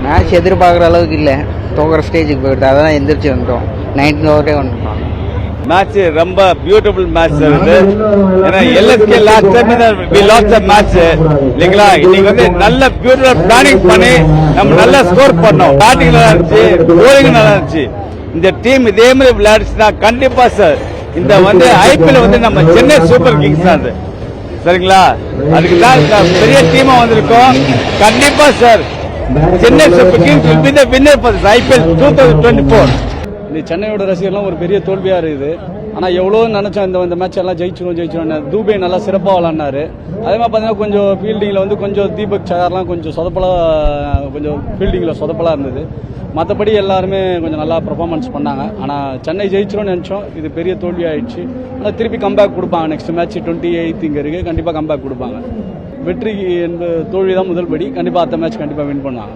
Match எதிர்பார்க்குற அளவுக்கு இல்லை, தோக்குற ஸ்டேஜுக்கு போயிட்டு அதான் எந்திரிச்சு வந்துட்டோம். 19 ஓவரே வந்துட்டோம். மேட்ச் ரொம்ப பியூட்டிஃபுல் மேட்ச் இருக்குது. ஏன்னா LSG last time we lost the match இல்லைங்களா. இன்னைக்கு வந்து நல்ல பியூட்டிஃபுல் பிளானிங் பண்ணி நம்ம நல்ல ஸ்கோர் பண்ணோம். பேட்டிங் நல்லா இருந்துச்சு, போலிங் நல்லா இருந்துச்சு. இந்த டீம் இதே மாதிரி விளையாடுச்சுன்னா கண்டிப்பா சார் இந்த வந்து ஐபிஎல் வந்து நம்ம சென்னை சூப்பர் கிங்ஸ் தான் சரிங்களா. அதுக்கு தான் பெரிய டீமா வந்திருக்கோம். கண்டிப்பா sir Chennai super Kings will be the winner for IPL 2024. இந்த சென்னையோட ரசிகர்லாம் ஒரு பெரிய தோல்வியா இருக்குது. ஆனால் எவ்வளோ நினைச்சோம் இந்த மேட்ச் எல்லாம் ஜெயிச்சிடும். தூபே நல்லா சிறப்பாக விளாண்டாரு. அதே மாதிரி பார்த்தீங்கன்னா கொஞ்சம் ஃபீல்டிங்கில் வந்து கொஞ்சம் தீபக் சகார்லாம் கொஞ்சம் கொஞ்சம் ஃபீல்டிங்கில் சொதப்பலாக இருந்தது. மற்றபடி எல்லாருமே கொஞ்சம் நல்லா பெர்ஃபார்மன்ஸ் பண்ணாங்க. ஆனால் சென்னை ஜெயிச்சிடும்னு நினச்சோம், இது பெரிய தோல்வி ஆயிடுச்சு. ஆனால் திருப்பி கம்பேக் கொடுப்பாங்க. நெக்ஸ்ட் மேட்ச் 28 இங்கே இருக்குது, கண்டிப்பாக கம்பேக் கொடுப்பாங்க. வெற்றி என்பது தோல்வி தான் முதல் படி. கண்டிப்பாக அடுத்த மேட்ச் கண்டிப்பாக வின் பண்ணுவாங்க.